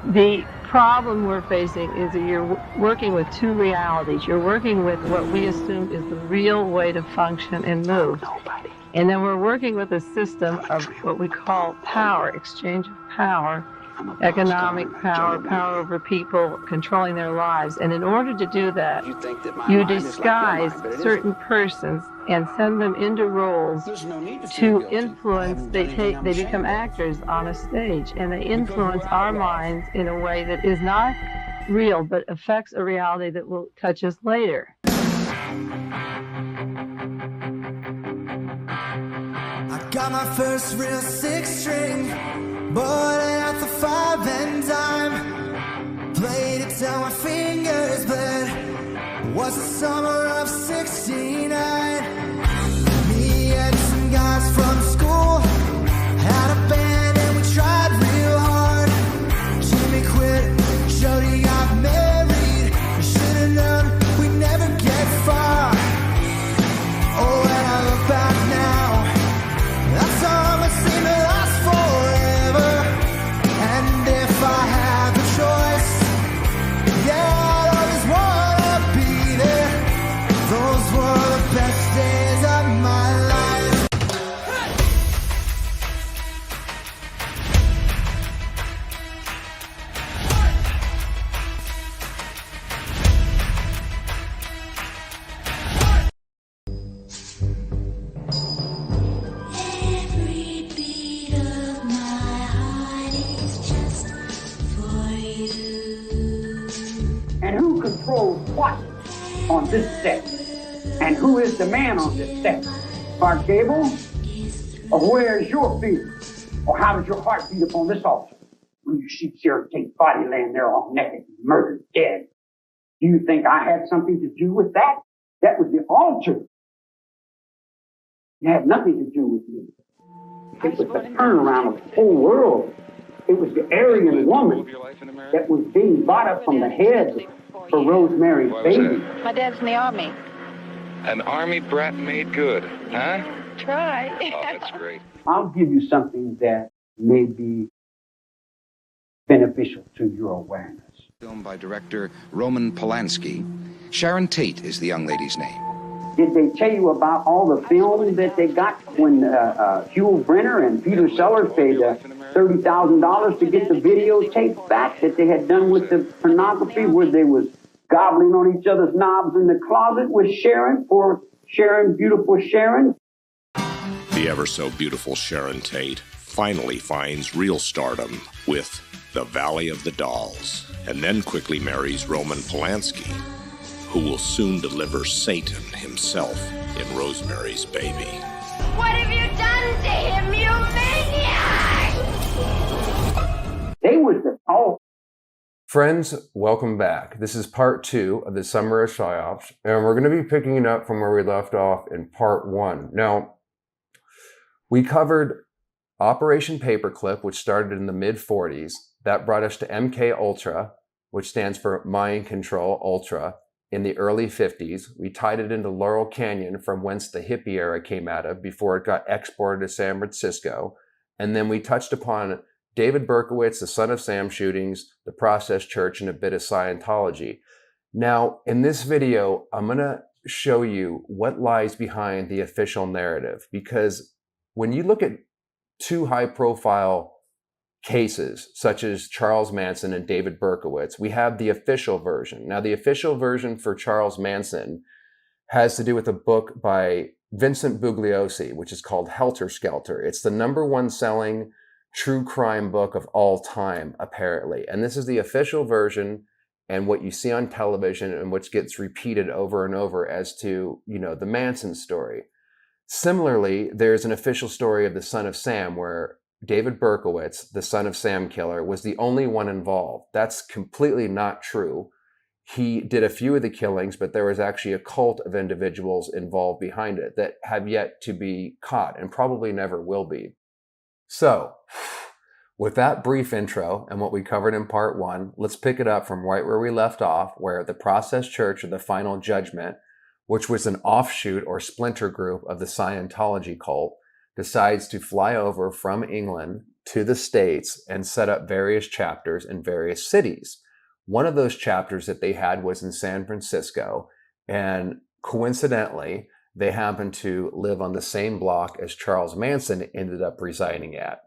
The problem we're facing is that you're working with two realities. You're working with what we assume is the real way to function and move. And then we're working with a system of what we call power, exchange of power, economic power, power over people, controlling their lives. And in order to do that, you disguise certain persons and send them into roles to influence. They become actors on a stage, and they influence our minds in a way that is not real, but affects a reality that will touch us later. I got my first real six-string, bought it at the 5 and dime. Played it till my fingers bled. Was the summer of '69. Me and some guys from school had a band and we tried real hard. Jimmy quit, Jody got married. We should've known we'd never get far. Oh, when I look back now, that summer seemed to last forever. And if I had the choice, yeah, I'd always wanna be there. Those were the best days of my life. Every beat of my heart is just for you. And who controls what on this set? And who is the man on this set? Clark Gable? Or where is your feeling? Or how does your heart beat upon this altar when you see Sharon Tate's body laying there all naked, murdered, dead? Do you think I had something to do with that? That was the altar. It had nothing to do with me. It was the turnaround of the whole world. It was the Aryan woman that was being brought up from the head for Rosemary's baby. My dad's in the Army. An army brat made good, huh? Try. Oh, that's great. I'll give you something that may be beneficial to your awareness. Film by director Roman Polanski. Sharon Tate is the young lady's name. Did they tell you about all the film that they got when Hugh Brenner and Peter Sellers paid $30,000 to get the videotapes back that they had done with the pornography where they was gobbling on each other's knobs in the closet with Sharon, for Sharon, beautiful Sharon? The ever so beautiful Sharon Tate finally finds real stardom with The Valley of the Dolls, and then quickly marries Roman Polanski, who will soon deliver Satan himself in Rosemary's Baby. What have you done to him, you maniac? They was the Friends, welcome back. This is part 2 of the Summer of Psy-Ops, and we're going to be picking it up from where we left off in part 1. Now, we covered Operation Paperclip, which started in the mid-40s. That brought us to MK Ultra, which stands for Mind Control Ultra, in the early 50s. We tied it into Laurel Canyon, from whence the hippie era came out of before it got exported to San Francisco. And then we touched upon David Berkowitz, the Son of Sam shootings, the Process Church, and a bit of Scientology. Now, in this video, I'm going to show you what lies behind the official narrative, because when you look at two high-profile cases, such as Charles Manson and David Berkowitz, we have the official version. Now, the official version for Charles Manson has to do with a book by Vincent Bugliosi, which is called Helter Skelter. It's the #1 selling true crime book of all time, apparently. And this is the official version, and what you see on television and which gets repeated over and over as to, the Manson story. Similarly, there's an official story of the Son of Sam where David Berkowitz, the Son of Sam killer, was the only one involved. That's completely not true. He did a few of the killings, but there was actually a cult of individuals involved behind it that have yet to be caught and probably never will be. So, with that brief intro and what we covered in part 1, let's pick it up from right where we left off, where the Process Church of the Final Judgment, which was an offshoot or splinter group of the Scientology cult, decides to fly over from England to the States and set up various chapters in various cities. One of those chapters that they had was in San Francisco, and coincidentally, they happened to live on the same block as Charles Manson ended up residing at.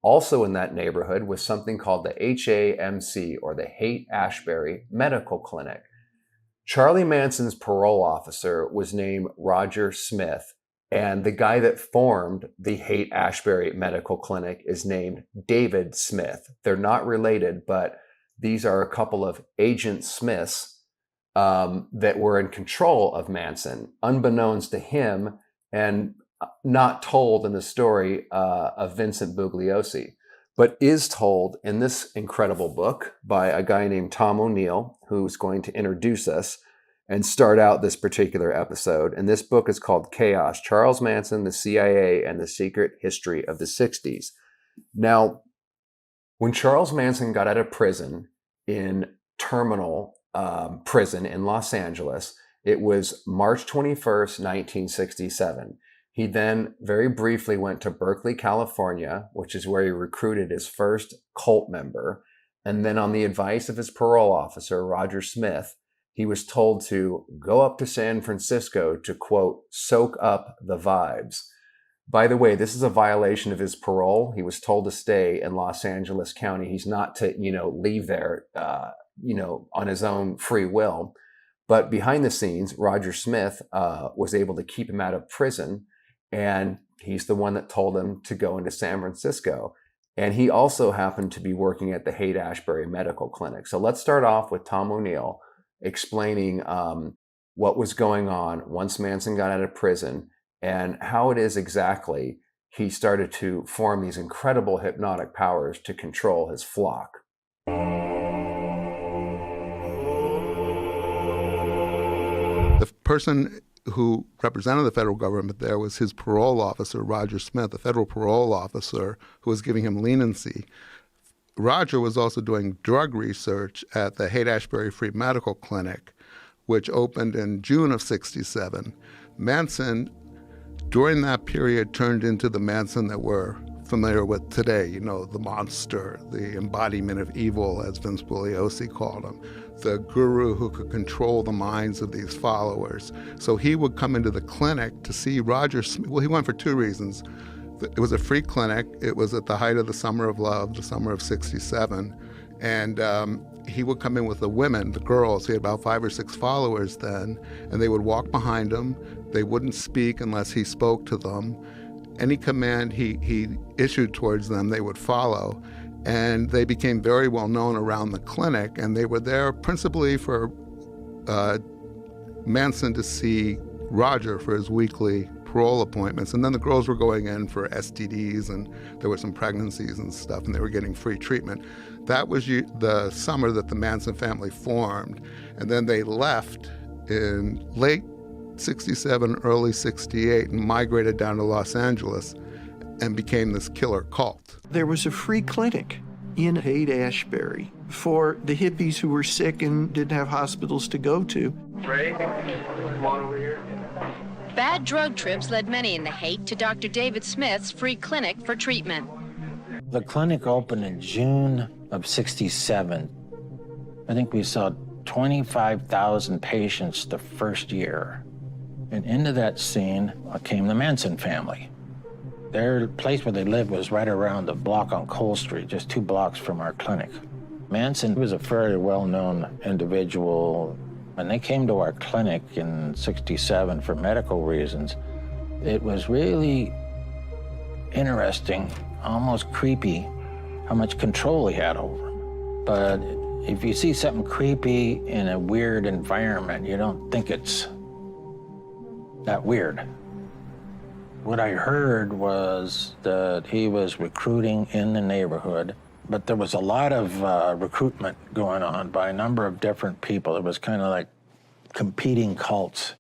Also in that neighborhood was something called the HAMC, or the Haight-Ashbury Medical Clinic. Charlie Manson's parole officer was named Roger Smith, and the guy that formed the Haight-Ashbury Medical Clinic is named David Smith. They're not related, but these are a couple of Agent Smiths that were in control of Manson, unbeknownst to him and not told in the story of Vincent Bugliosi, but is told in this incredible book by a guy named Tom O'Neill, who's going to introduce us and start out this particular episode. And this book is called Chaos: Charles Manson, the CIA, and the Secret History of the 60s. Now, when Charles Manson got out of prison in terminal prison in Los Angeles, it was March 21st, 1967. He then very briefly went to Berkeley, California, which is where he recruited his first cult member. And then on the advice of his parole officer, Roger Smith, he was told to go up to San Francisco to, quote, soak up the vibes. By the way, this is a violation of his parole. He was told to stay in Los Angeles County. He's not to, leave there, on his own free will. But behind the scenes, Roger Smith was able to keep him out of prison. And he's the one that told him to go into San Francisco. And he also happened to be working at the Haight-Ashbury Medical Clinic. So let's start off with Tom O'Neill explaining what was going on once Manson got out of prison and how it is exactly he started to form these incredible hypnotic powers to control his flock. The person who represented the federal government there was his parole officer, Roger Smith, the federal parole officer who was giving him leniency. Roger was also doing drug research at the Haight-Ashbury Free Medical Clinic, which opened in June of '67. Manson, during that period, turned into the Manson that we're familiar with today, the monster, the embodiment of evil, as Vince Bugliosi called him, the guru who could control the minds of these followers. So he would come into the clinic to see Roger Smith. Well, he went for two reasons. It was a free clinic. It was at the height of the Summer of Love, the summer of '67. And he would come in with the women, the girls. He had about 5 or 6 followers then, and they would walk behind him. They wouldn't speak unless he spoke to them. Any command he issued towards them, they would follow. And they became very well known around the clinic, and they were there principally for Manson to see Roger for his weekly parole appointments. And then the girls were going in for STDs, and there were some pregnancies and stuff, and they were getting free treatment. That was the summer that the Manson family formed. And then they left in late '67, early '68, and migrated down to Los Angeles and became this killer cult. There was a free clinic in Haight-Ashbury for the hippies who were sick and didn't have hospitals to go to. Ray, come on over here. Bad drug trips led many in the Haight to Dr. David Smith's free clinic for treatment. The clinic opened in June of '67. I think we saw 25,000 patients the first year. And into that scene came the Manson family. Their place where they lived was right around the block on Cole Street, just 2 blocks from our clinic. Manson was a very well-known individual. When they came to our clinic in '67 for medical reasons, it was really interesting, almost creepy, how much control he had over them. But if you see something creepy in a weird environment, you don't think it's that weird. What I heard was that he was recruiting in the neighborhood, but there was a lot of recruitment going on by a number of different people. It was kind of like competing cults.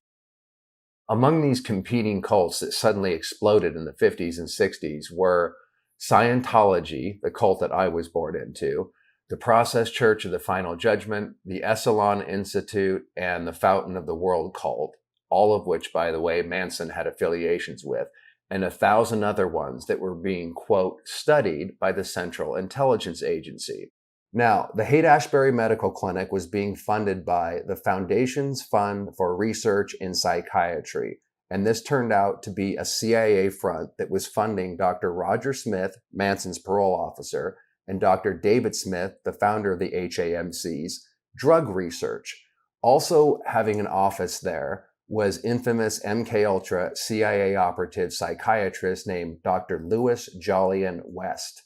Among these competing cults that suddenly exploded in the 50s and 60s were Scientology, the cult that I was born into, the Process Church of the Final Judgment, the Esalen Institute, and the Fountain of the World cult, all of which, by the way, Manson had affiliations with. and 1,000 other ones that were being, quote, studied by the Central Intelligence Agency. Now, the Haight-Ashbury Medical Clinic was being funded by the Foundation's Fund for Research in Psychiatry, and this turned out to be a CIA front that was funding Dr. Roger Smith, Manson's parole officer, and Dr. David Smith, the founder of the HAMC's, drug research. Also having an office there was infamous MKUltra CIA operative psychiatrist named Dr. Louis Jolyon West.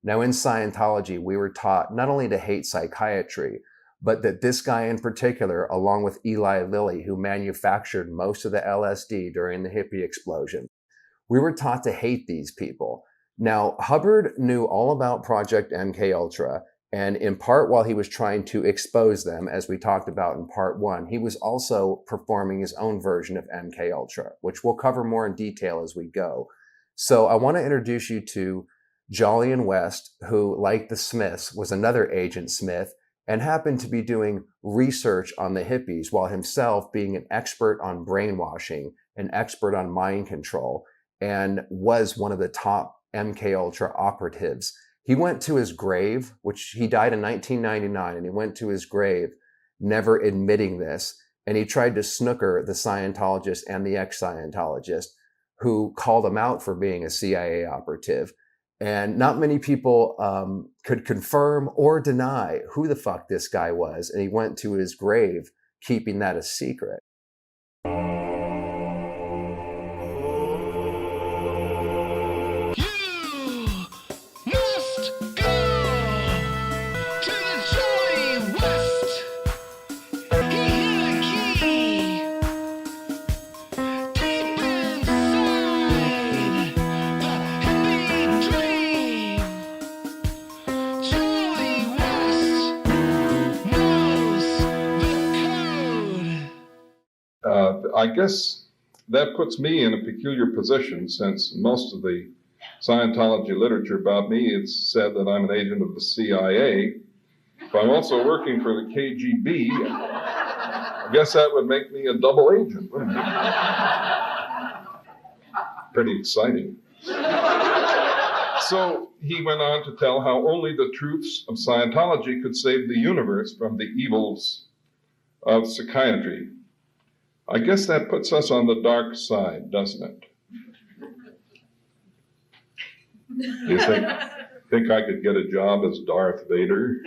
Now, in Scientology, we were taught not only to hate psychiatry, but that this guy in particular, along with Eli Lilly, who manufactured most of the LSD during the hippie explosion, we were taught to hate these people. Now, Hubbard knew all about Project MKUltra, and in part while he was trying to expose them, as we talked about in part 1, he was also performing his own version of MKUltra, which we'll cover more in detail as we go. So I want to introduce you to Jolyon West, who, like the Smiths, was another Agent Smith and happened to be doing research on the hippies while himself being an expert on brainwashing, an expert on mind control, and was one of the top MKUltra operatives. He went to his grave, which he died in 1999, and he went to his grave never admitting this, and he tried to snooker the Scientologist and the ex-Scientologist who called him out for being a CIA operative. And not many people could confirm or deny who the fuck this guy was. And he went to his grave keeping that a secret. I guess that puts me in a peculiar position, since most of the Scientology literature about me, it's said that I'm an agent of the CIA. If I'm also working for the KGB, I guess that would make me a double agent, wouldn't it? Pretty exciting. So he went on to tell how only the truths of Scientology could save the universe from the evils of psychiatry. I guess that puts us on the dark side, doesn't it? You think I could get a job as Darth Vader?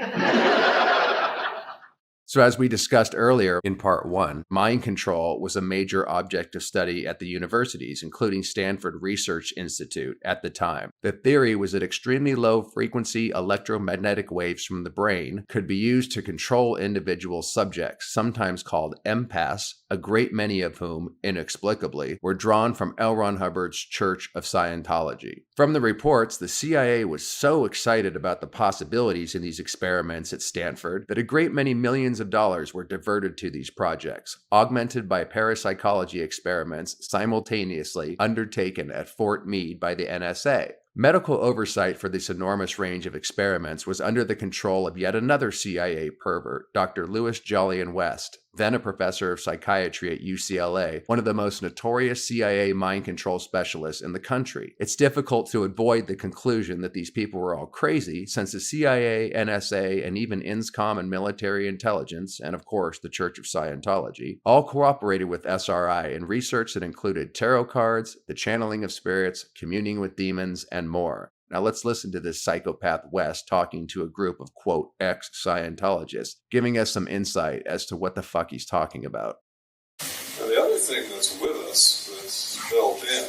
So as we discussed earlier in part 1, mind control was a major object of study at the universities, including Stanford Research Institute at the time. The theory was that extremely low frequency electromagnetic waves from the brain could be used to control individual subjects, sometimes called empaths, a great many of whom, inexplicably, were drawn from L. Ron Hubbard's Church of Scientology. From the reports, the CIA was so excited about the possibilities in these experiments at Stanford that a great many millions of dollars were diverted to these projects, augmented by parapsychology experiments simultaneously undertaken at Fort Meade by the NSA. Medical oversight for this enormous range of experiments was under the control of yet another CIA pervert, Dr. Louis Jolyon West, then a professor of psychiatry at UCLA, one of the most notorious CIA mind control specialists in the country. It's difficult to avoid the conclusion that these people were all crazy, since the CIA, NSA, and even INSCOM and military intelligence, and of course the Church of Scientology, all cooperated with SRI in research that included tarot cards, the channeling of spirits, communing with demons, and more. Now let's listen to this psychopath West talking to a group of, quote, ex-Scientologists, giving us some insight as to what the fuck he's talking about. Now, the other thing that's with us, that's built in,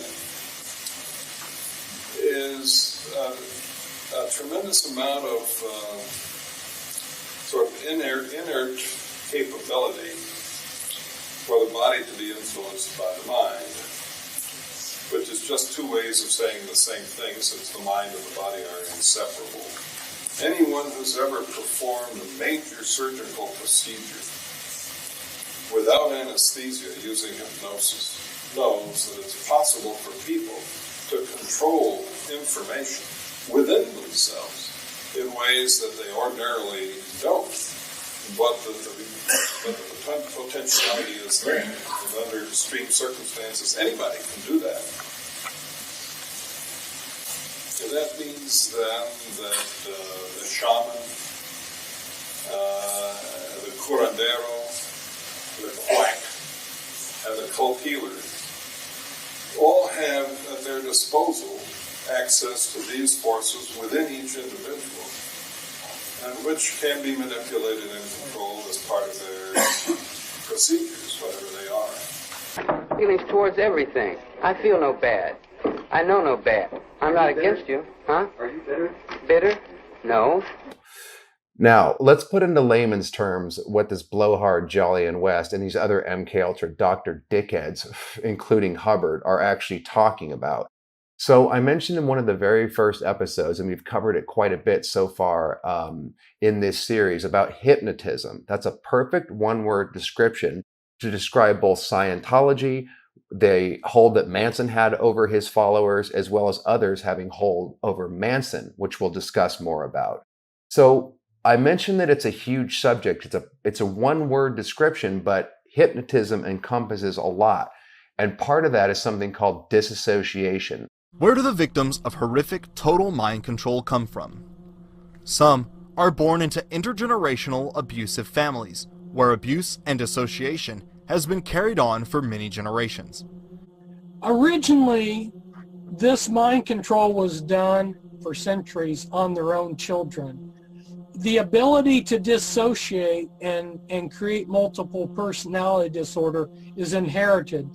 is a tremendous amount of sort of inert capability for the body to be influenced by the mind, which is just two ways of saying the same thing, since the mind and the body are inseparable. Anyone who's ever performed a major surgical procedure without anesthesia using hypnosis knows that it's possible for people to control information within themselves in ways that they ordinarily don't. But the potentiality is there. And under extreme circumstances, anybody can do that. that means then that the shaman, the curandero, the quack, and the cult healer all have at their disposal access to these forces within each individual, and which can be manipulated and controlled as part of their procedures, whatever they are. Feelings towards everything. I feel no bad. I know no bad. I'm not against you. Huh? Are you bitter? Bitter? No. Now, let's put into layman's terms what this blowhard Jolyon West and these other MK Ultra Dr. Dickheads, including Hubbard, are actually talking about. So I mentioned in one of the very first episodes, and we've covered it quite a bit so far in this series, about hypnotism. That's a perfect one-word description to describe both Scientology, the hold that Manson had over his followers, as well as others having hold over Manson, which we'll discuss more about. So I mentioned that it's a huge subject. It's a one-word description, but hypnotism encompasses a lot. And part of that is something called disassociation. Where do the victims of horrific total mind control come from? Some are born into intergenerational abusive families, where abuse and dissociation has been carried on for many generations. Originally, this mind control was done for centuries on their own children. The ability to dissociate and create multiple personality disorder is inherited.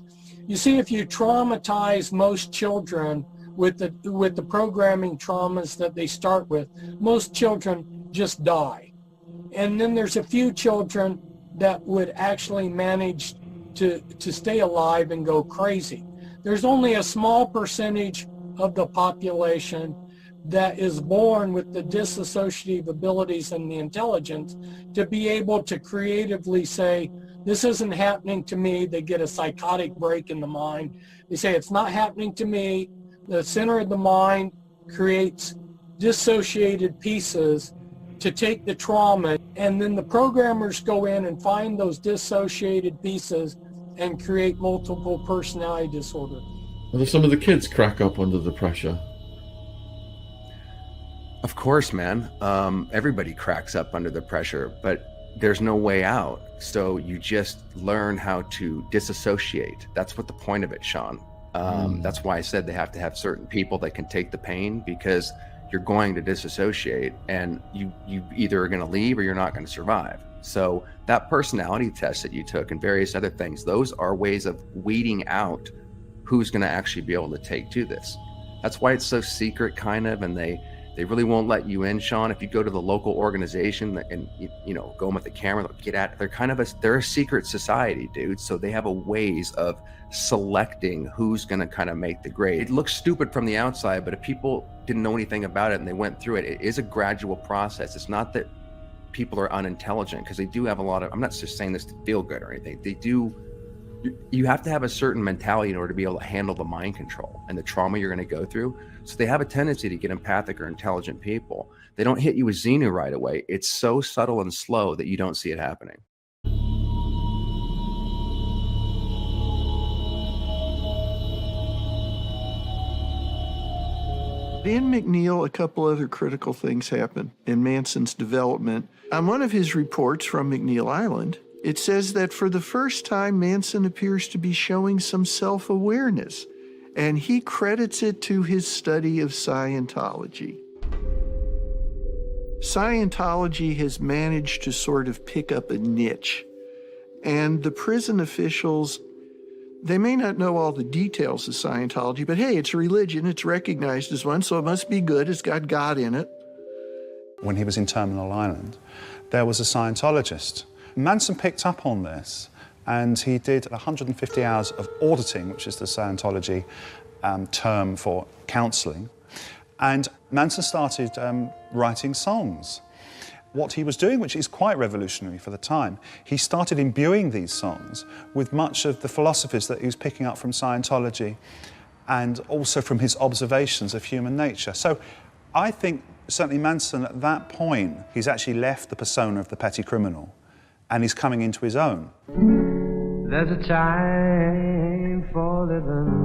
You see, if you traumatize most children with the programming traumas that they start with, most children just die. And then there's a few children that would actually manage to stay alive and go crazy. There's only a small percentage of the population that is born with the disassociative abilities and the intelligence to be able to creatively say, this isn't happening to me. They get a psychotic break in the mind. They say, it's not happening to me. The center of the mind creates dissociated pieces to take the trauma, and then the programmers go in and find those dissociated pieces and create multiple personality disorder. Well, do some of the kids crack up under the pressure? Of course, man. Everybody cracks up under the pressure, but there's no way out. So you just learn how to disassociate. That's what the point of it, Sean. That's why I said they have to have certain people that can take the pain, because you're going to disassociate, and you either are going to leave or you're not going to survive. So that personality test that you took and various other things, those are ways of weeding out who's going to actually be able to take to this. That's why it's so secret, kind of, and they really won't let you in, Sean. If you go to the local organization and you know, go in with the camera, they'll get at it. They're a secret society, dude. So they have a ways of selecting who's going to kind of make the grade. It looks stupid from the outside, but if people didn't know anything about it and they went through it, it is a gradual process. It's not that people are unintelligent, because they do have a lot of, I'm not just saying this to feel good or anything. They do. You have to have a certain mentality in order to be able to handle the mind control and the trauma you're going to go through. So they have a tendency to get empathic or intelligent people. They don't hit you with Xenu right away. It's so subtle and slow that you don't see it happening. In McNeil, a couple other critical things happened in Manson's development. On one of his reports from McNeil Island, it says that for the first time, Manson appears to be showing some self-awareness, and he credits it to his study of Scientology. Scientology has managed to sort of pick up a niche, and the prison officials, they may not know all the details of Scientology, but hey, it's a religion, it's recognized as one, so it must be good, it's got God in it. When he was in Terminal Island, there was a Scientologist. Manson picked up on this, and he did 150 hours of auditing, which is the Scientology term for counseling. And Manson started writing songs. What he was doing, which is quite revolutionary for the time, he started imbuing these songs with much of the philosophies that he was picking up from Scientology and also from his observations of human nature. So I think certainly Manson, at that point, he's actually left the persona of the petty criminal, and he's coming into his own. There's a time for living.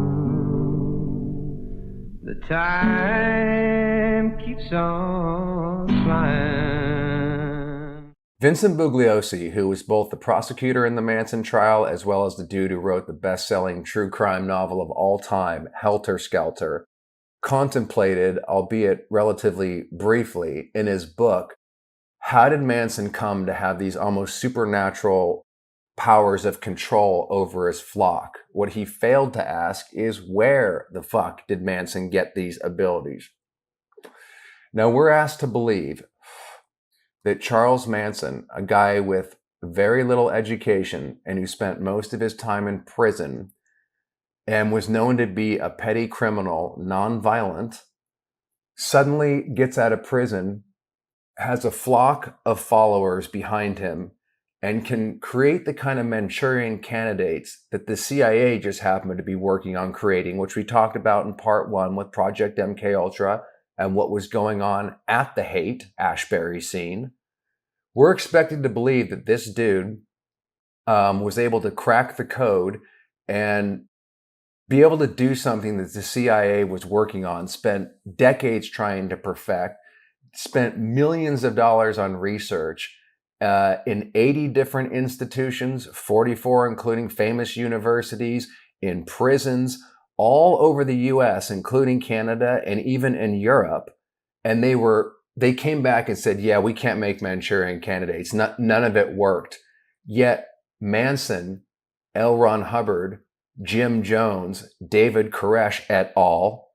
The time keeps on flying. Vincent Bugliosi, who was both the prosecutor in the Manson trial as well as the dude who wrote the best-selling true crime novel of all time, Helter Skelter, contemplated, albeit relatively briefly, in his book, how did Manson come to have these almost supernatural powers of control over his flock? What he failed to ask is, where the fuck did Manson get these abilities? Now, we're asked to believe that Charles Manson, a guy with very little education and who spent most of his time in prison and was known to be a petty criminal, non-violent, suddenly gets out of prison, has a flock of followers behind him, and can create the kind of Manchurian candidates that the CIA just happened to be working on creating, which we talked about in part 1 with Project MKUltra and what was going on at the Haight-Ashbury scene. We're expected to believe that this dude was able to crack the code and be able to do something that the CIA was working on, spent decades trying to perfect, spent millions of dollars on research, in 80 different institutions, 44 including famous universities, in prisons, all over the US, including Canada and even in Europe. And they came back and said, yeah, we can't make Manchurian candidates. None of it worked. Yet Manson, L. Ron Hubbard, Jim Jones, David Koresh et al.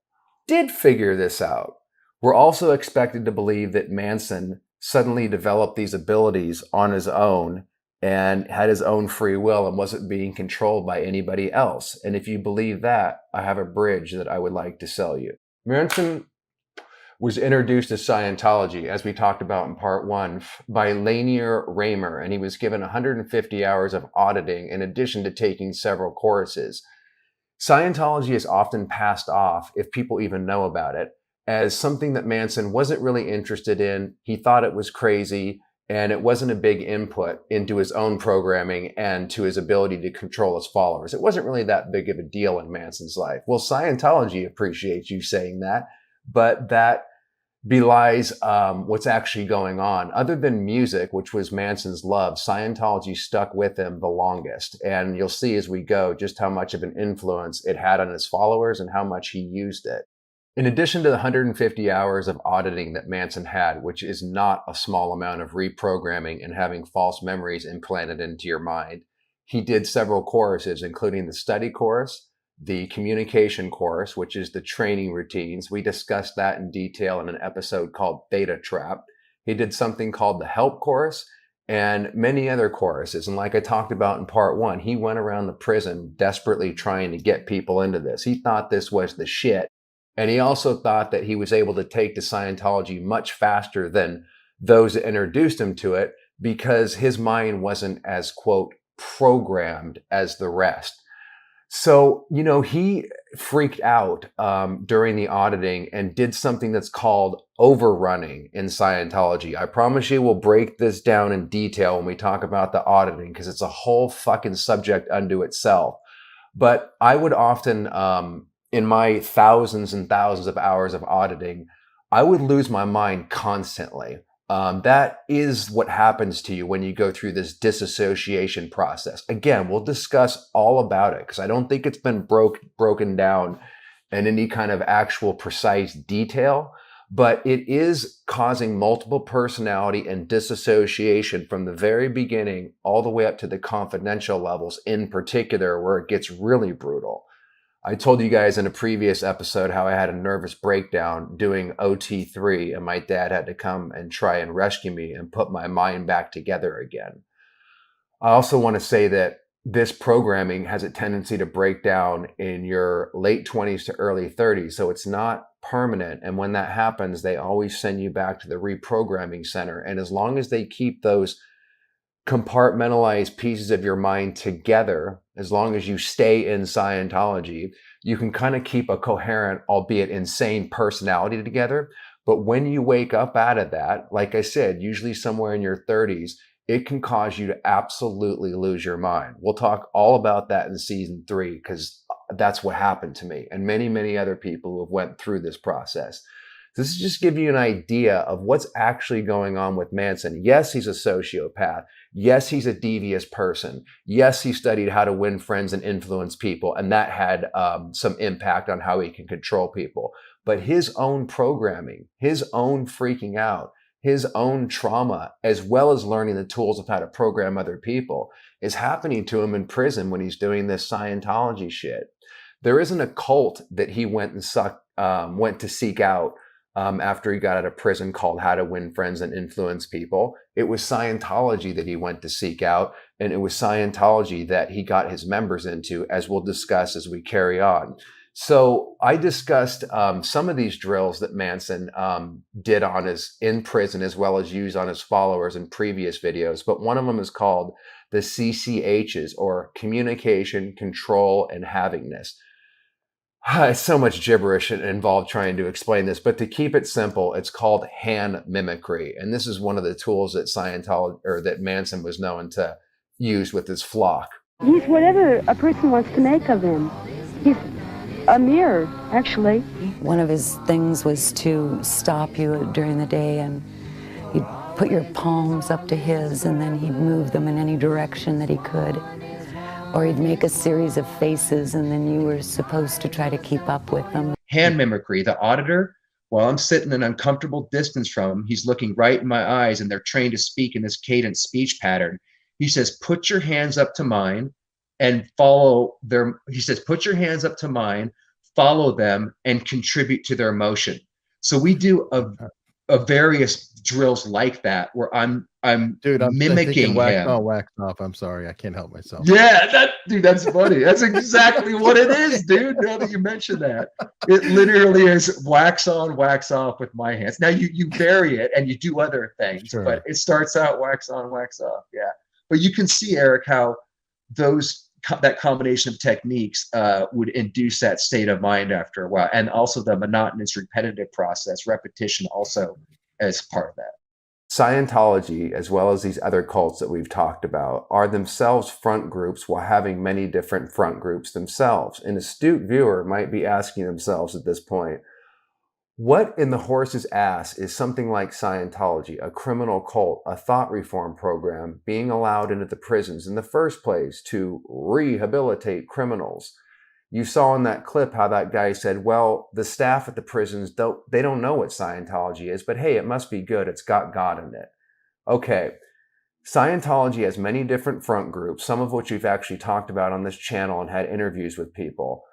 Did figure this out. We're also expected to believe that Manson suddenly developed these abilities on his own and had his own free will and wasn't being controlled by anybody else. And if you believe that, I have a bridge that I would like to sell you. Manson was introduced to Scientology, as we talked about in part 1, by Lanier Raymer, and he was given 150 hours of auditing in addition to taking several courses. Scientology is often passed off, if people even know about it, as something that Manson wasn't really interested in. He thought it was crazy, and it wasn't a big input into his own programming and to his ability to control his followers. It wasn't really that big of a deal in Manson's life. Well, Scientology appreciates you saying that, but that belies what's actually going on. Other than music, which was Manson's love, Scientology stuck with him the longest. And you'll see as we go just how much of an influence it had on his followers and how much he used it. In addition to the 150 hours of auditing that Manson had, which is not a small amount of reprogramming and having false memories implanted into your mind, he did several courses, including the study course, the communication course, which is the training routines. We discussed that in detail in an episode called Beta Trap. He did something called the help course and many other courses. And like I talked about in part 1, he went around the prison desperately trying to get people into this. He thought this was the shit. And he also thought that he was able to take to Scientology much faster than those that introduced him to it because his mind wasn't as, quote, programmed as the rest. So, he freaked out during the auditing and did something that's called overrunning in Scientology. I promise you we'll break this down in detail when we talk about the auditing because it's a whole fucking subject unto itself. But I would often... in my thousands and thousands of hours of auditing, I would lose my mind constantly. That is what happens to you when you go through this disassociation process. Again, we'll discuss all about it because I don't think it's been broken down in any kind of actual precise detail, but it is causing multiple personality and disassociation from the very beginning all the way up to the confidential levels in particular, where it gets really brutal. I told you guys in a previous episode how I had a nervous breakdown doing OT3 and my dad had to come and try and rescue me and put my mind back together again. I also want to say that this programming has a tendency to break down in your late 20s to early 30s, so it's not permanent. And when that happens, they always send you back to the reprogramming center. And as long as they keep those compartmentalized pieces of your mind together, as long as you stay in Scientology, you can kind of keep a coherent, albeit insane personality together. But when you wake up out of that, like I said, usually somewhere in your 30s, it can cause you to absolutely lose your mind. We'll talk all about that in season 3 because that's what happened to me and many, many other people who have went through this process. This is just give you an idea of what's actually going on with Manson. Yes, he's a sociopath. Yes, he's a devious person. Yes, he studied how to win friends and influence people, and that had some impact on how he can control people. But his own programming, his own freaking out, his own trauma, as well as learning the tools of how to program other people, is happening to him in prison when he's doing this Scientology shit. There isn't a cult that he went to seek out after he got out of prison called How to Win Friends and Influence People. It was Scientology that he went to seek out, and it was Scientology that he got his members into, as we'll discuss as we carry on. So I discussed some of these drills that Manson did in prison, as well as used on his followers in previous videos. But one of them is called the CCHs, or communication, control, and havingness. It's so much gibberish involved trying to explain this, but to keep it simple, it's called hand mimicry. And this is one of the tools that that Manson was known to use with his flock. He's whatever a person wants to make of him. He's a mirror, actually. One of his things was to stop you during the day, and he'd put your palms up to his, and then he'd move them in any direction that he could. Or he'd make a series of faces, and then you were supposed to try to keep up with them. Hand mimicry. The auditor, while I'm sitting an uncomfortable distance from him, he's looking right in my eyes, and they're trained to speak in this cadence speech pattern. He says, put your hands up to mine and follow their, he says, put your hands up to mine, follow them, and contribute to their motion. So we do a various drills like that where I'm mimicking him. Oh, wax off. I'm sorry, I can't help myself. Yeah, that's funny. That's exactly what it is, dude. Now that you mention that, it literally is wax on, wax off with my hands. Now you vary it and you do other things, sure, but it starts out wax on, wax off. Yeah, but you can see, Eric, how that combination of techniques would induce that state of mind after a while, and also the monotonous, repetitive process, repetition, also as part of that. Scientology, as well as these other cults that we've talked about, are themselves front groups while having many different front groups themselves. An astute viewer might be asking themselves at this point, what in the horse's ass is something like Scientology, a criminal cult, a thought reform program, being allowed into the prisons in the first place to rehabilitate criminals? You saw in that clip how that guy said, well, the staff at the prisons, they don't know what Scientology is, but hey, it must be good. It's got God in it. Okay, Scientology has many different front groups, some of which we've actually talked about on this channel and had interviews with people.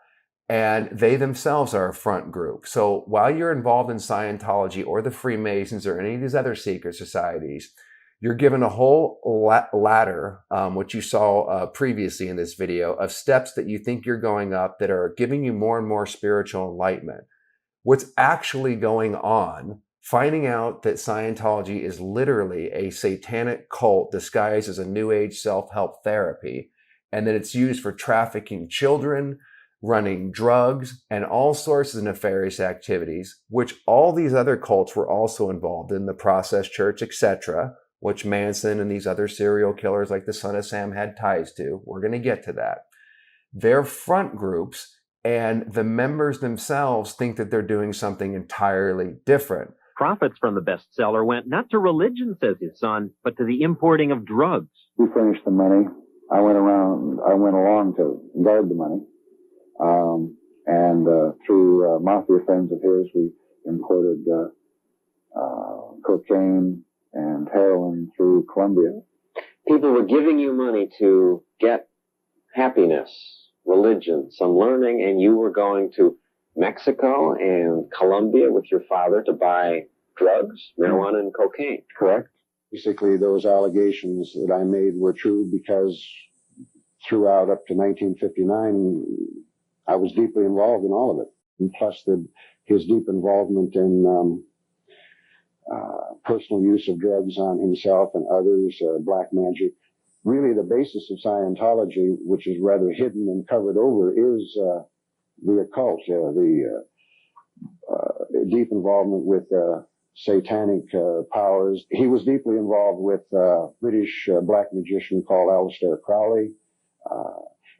And they themselves are a front group. So while you're involved in Scientology or the Freemasons or any of these other secret societies, you're given a whole ladder, which you saw previously in this video, of steps that you think you're going up that are giving you more and more spiritual enlightenment. What's actually going on, finding out that Scientology is literally a satanic cult disguised as a new age self-help therapy, and that it's used for trafficking children, running drugs, and all sorts of nefarious activities, which all these other cults were also involved in, the Process Church, etc., which Manson and these other serial killers like the Son of Sam had ties to. We're going to get to that. They're front groups, and the members themselves think that they're doing something entirely different. Profits from the bestseller went not to religion, says his son, but to the importing of drugs. We finished the money. I went along to guard the money. Through mafia friends of his, we imported cocaine and heroin through Colombia. People were giving you money to get happiness, religion, some learning, and you were going to Mexico and Colombia with your father to buy drugs, marijuana, and cocaine. Correct. Basically, those allegations that I made were true because throughout up to 1959, I was deeply involved in all of it. And plus his deep involvement in personal use of drugs on himself and others, black magic. Really, the basis of Scientology, which is rather hidden and covered over, is the occult, the deep involvement with satanic powers. He was deeply involved with a British black magician called Aleister Crowley.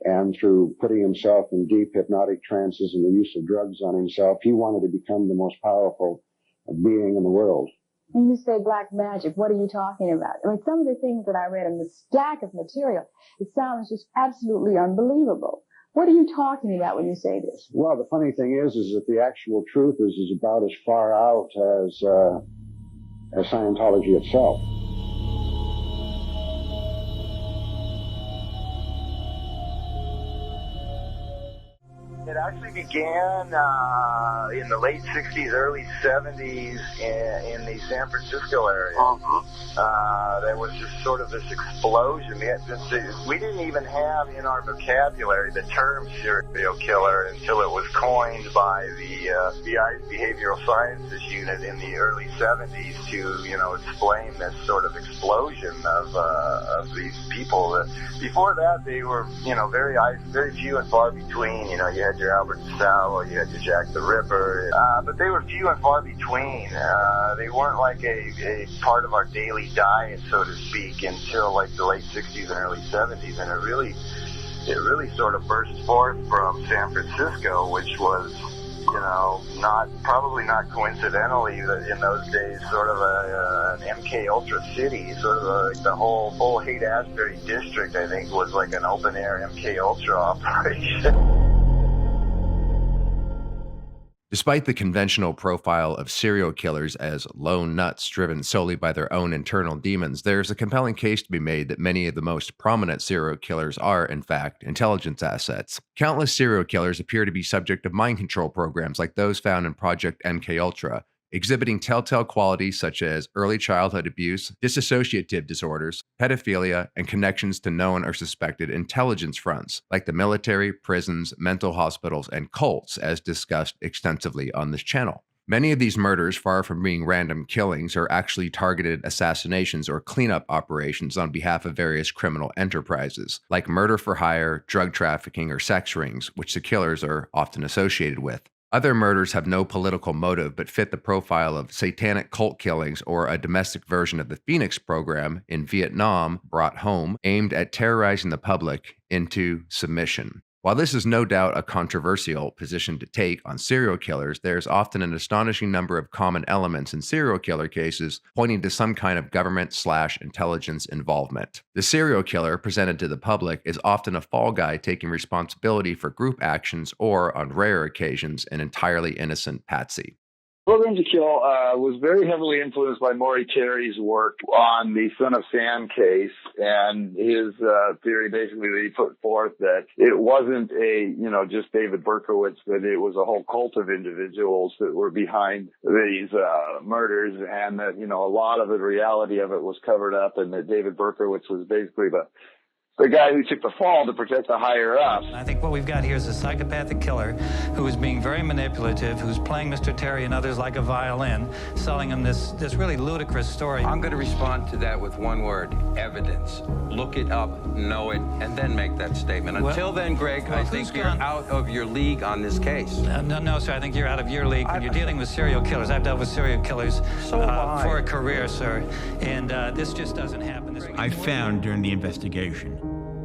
And through putting himself in deep hypnotic trances and the use of drugs on himself, he wanted to become the most powerful being in the world. When you say black magic, what are you talking about? I mean, some of the things that I read in the stack of material, it sounds just absolutely unbelievable. What are you talking about when you say this? Well, the funny thing is that the actual truth is about as far out as Scientology itself. It actually began in the late 60s, early 70s in the San Francisco area. There was just sort of this explosion. We didn't even have in our vocabulary the term serial killer until it was coined by the FBI's Behavioral Sciences Unit in the early 70s to, explain this sort of explosion of these people. Before that, they were, very few and far between. You had your Albert DeSalvo, you had your Jack the Ripper, but they were few and far between. They weren't like a part of our daily diet, so to speak, until like the late 60s and early 70s, and it really sort of burst forth from San Francisco, which was, probably not coincidentally in those days, sort of an MK Ultra city, sort of like the whole Haight-Ashbury district, I think, was like an open air MK Ultra operation. Despite the conventional profile of serial killers as lone nuts driven solely by their own internal demons, there's a compelling case to be made that many of the most prominent serial killers are, in fact, intelligence assets. Countless serial killers appear to be subject of mind control programs like those found in Project MKUltra, exhibiting telltale qualities such as early childhood abuse, dissociative disorders, pedophilia, and connections to known or suspected intelligence fronts, like the military, prisons, mental hospitals, and cults, as discussed extensively on this channel. Many of these murders, far from being random killings, are actually targeted assassinations or cleanup operations on behalf of various criminal enterprises, like murder for hire, drug trafficking, or sex rings, which the killers are often associated with. Other murders have no political motive but fit the profile of satanic cult killings or a domestic version of the Phoenix program in Vietnam brought home, aimed at terrorizing the public into submission. While this is no doubt a controversial position to take on serial killers, there's often an astonishing number of common elements in serial killer cases pointing to some kind of government/intelligence involvement. The serial killer presented to the public is often a fall guy taking responsibility for group actions or, on rare occasions, an entirely innocent patsy. Program to Kill was very heavily influenced by Maury Terry's work on the Son of Sam case, and his theory basically that he put forth that it wasn't just David Berkowitz, that it was a whole cult of individuals that were behind these murders, and that, a lot of the reality of it was covered up, and that David Berkowitz was basically the guy who took the fall to protect the higher-ups. I think what we've got here is a psychopathic killer who is being very manipulative, who's playing Mr. Terry and others like a violin, selling them this really ludicrous story. I'm going to respond to that with one word: evidence. Look it up, know it, and then make that statement. Until then, Greg, I think you're out of your league on this case. No, sir, I think you're out of your league when you're dealing with serial killers. I've dealt with serial killers for a career, sir, and this just doesn't happen. I found during the investigation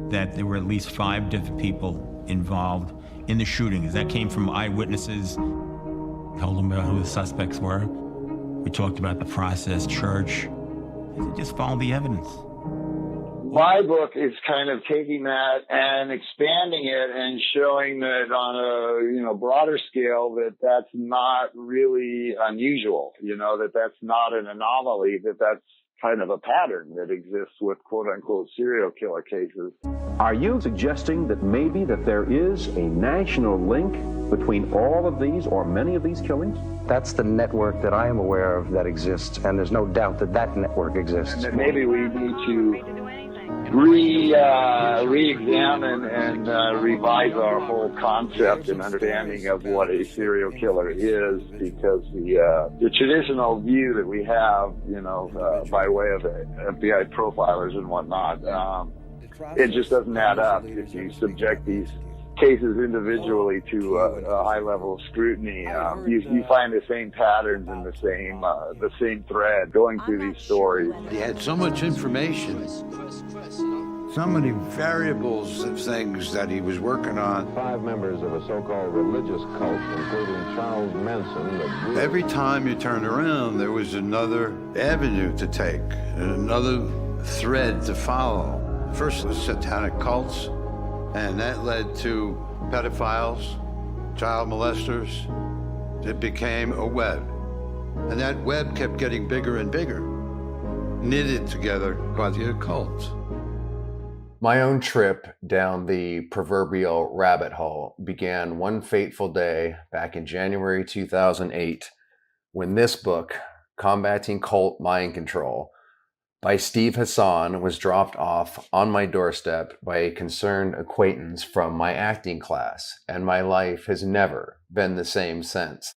that there were at least 5 different people involved in the shootings. That came from eyewitnesses, told them about who the suspects were. We talked about the process, church. Just follow the evidence. My book is kind of taking that and expanding it and showing that on a broader scale that that's not really unusual, that that's not an anomaly, that that's kind of a pattern that exists with quote-unquote serial killer cases. Are you suggesting that maybe that there is a national link between all of these or many of these killings? That's the network that I am aware of that exists, and there's no doubt that that network exists. And that maybe we need to re-examine and revise our whole concept and understanding of what a serial killer is, because the traditional view that we have, by way of FBI profilers and whatnot, it just doesn't add up if you subject these cases individually to a high level of scrutiny. You find the same patterns and the same thread going through these stories. He had so much information So many variables of things that he was working on. 5 members of a so-called religious cult, including Charles Manson. Every time you turned around, there was another avenue to take, another thread to follow. First was satanic cults, and that led to pedophiles, child molesters. It became a web. And that web kept getting bigger and bigger, knitted together by the occult. My own trip down the proverbial rabbit hole began one fateful day back in January 2008 when this book, Combating Cult Mind Control, by Steve Hassan, was dropped off on my doorstep by a concerned acquaintance from my acting class, and my life has never been the same since.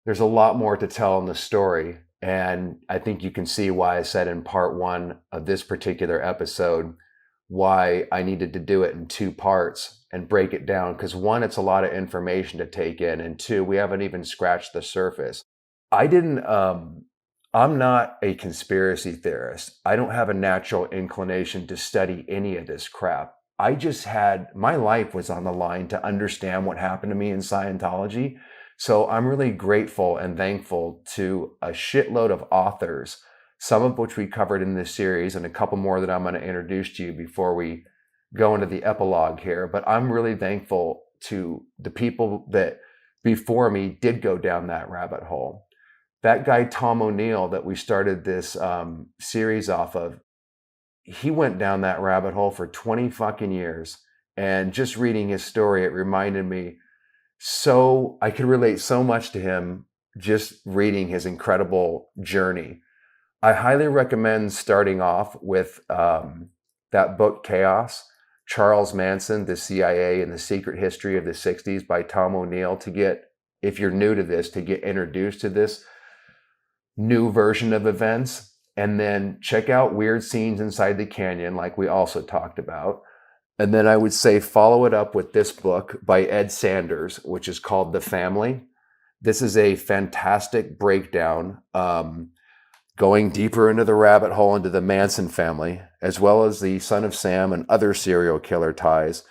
There's a lot more to tell in the story, and I think you can see why I said in part 1 of this particular episode why I needed to do it in 2 parts and break it down, because 1, it's a lot of information to take in, and 2, we haven't even scratched the surface. I'm not a conspiracy theorist. I don't have a natural inclination to study any of this crap. My life was on the line to understand what happened to me in Scientology. So I'm really grateful and thankful to a shitload of authors, some of which we covered in this series, and a couple more that I'm going to introduce to you before we go into the epilogue here. But I'm really thankful to the people that before me did go down that rabbit hole. That guy, Tom O'Neill, that we started this series off of, he went down that rabbit hole for 20 fucking years. And just reading his story, it reminded me I could relate so much to him just reading his incredible journey. I highly recommend starting off with that book, Chaos, Charles Manson, the CIA and the Secret History of the 60s by Tom O'Neill, to get, if you're new to this, to get introduced to this new version of events. And then check out Weird Scenes Inside the Canyon, like we also talked about. And then I would say follow it up with this book by Ed Sanders, which is called The Family. This is a fantastic breakdown, going deeper into the rabbit hole into the Manson family, as well as the Son of Sam and other serial killer ties.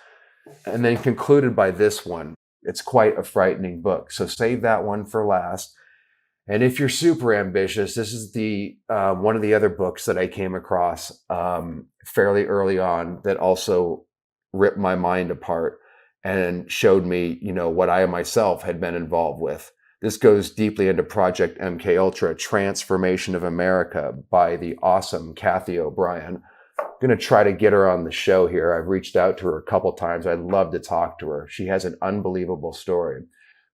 And then concluded by this one. It's quite a frightening book, so save that one for last. And if you're super ambitious, this is the one of the other books that I came across fairly early on that also ripped my mind apart and showed me, what I myself had been involved with. This goes deeply into Project MKUltra, Transformation of America, by the awesome Kathy O'Brien. I'm going to try to get her on the show here. I've reached out to her a couple times. I'd love to talk to her. She has an unbelievable story.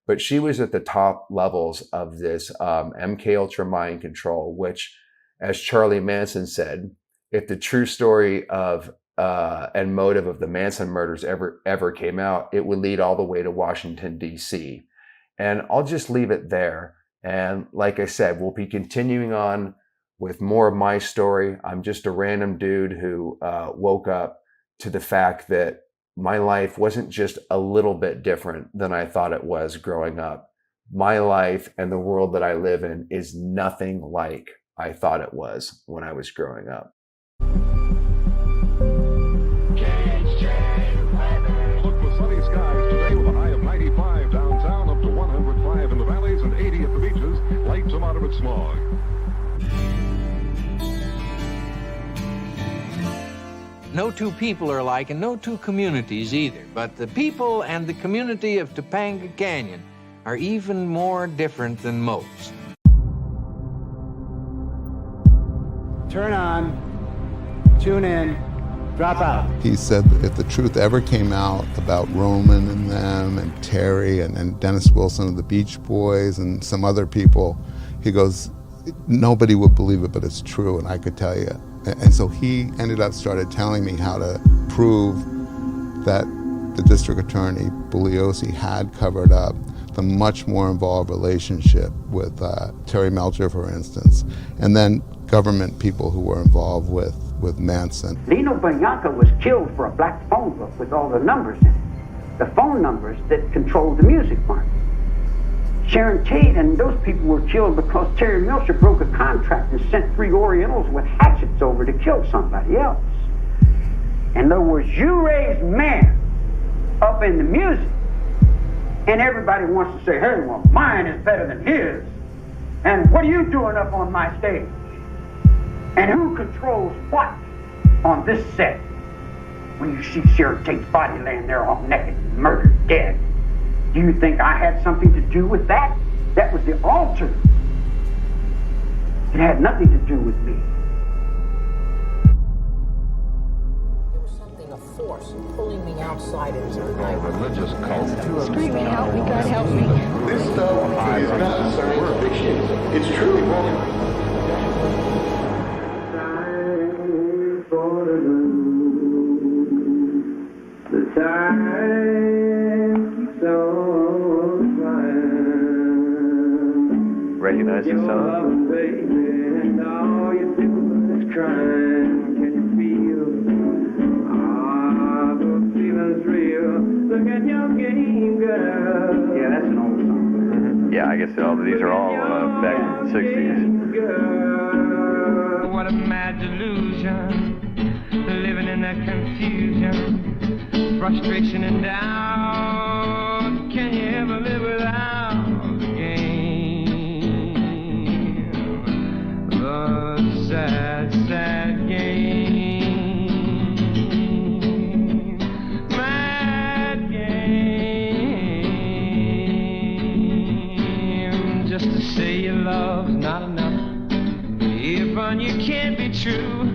But she was at the top levels of this MKUltra mind control, which, as Charlie Manson said, if the true story of and motive of the Manson murders ever came out, it would lead all the way to Washington, D.C. And I'll just leave it there. And like I said, we'll be continuing on with more of my story. I'm just a random dude who woke up to the fact that my life wasn't just a little bit different than I thought it was growing up. My life and the world that I live in is nothing like I thought it was when I was growing up. Look for sunny skies today with a high of 95 downtown, up to 105 in the valleys and 80 at the beaches. Light to moderate smog. No two people are alike, and no two communities either. But the people and the community of Topanga Canyon are even more different than most. Turn on, tune in, drop out. He said that if the truth ever came out about Roman and them and Terry and Dennis Wilson of the Beach Boys and some other people, he goes, nobody would believe it, but it's true, and I could tell you. And so he started telling me how to prove that the district attorney, Bugliosi, had covered up the much more involved relationship with Terry Melcher, for instance, and then government people who were involved with Manson. Lino Bianca was killed for a black phone book with all the numbers in it, the phone numbers that controlled the music market. Sharon Tate and those people were killed because Terry Melcher broke a contract and sent 3 Orientals with hatchets over to kill somebody else. In other words, you raise men up in the music, and everybody wants to say, hey, well, mine is better than his. And what are you doing up on my stage? And who controls what on this set? When you see Sharon Tate's body laying there all naked, murdered, dead, do you think I had something to do with that? That was the altar. It had nothing to do with me. There was something, a force, pulling me outside into the night. Religious cult. Screaming, help me, God, help me. This stuff is not science fiction. It's true. The time keeps on flying. Recognize the song? And all you do is crying. Can you feel? The feeling's real. Look at your game, girl. Yeah, that's an old song. Yeah, I guess these are all back in the 60s. Girl, what a mad delusion. Living in that confusion. Frustration and doubt. Can you ever live without the game? The sad, sad game. Mad game. Just to say your love's not enough. If on you can't be true.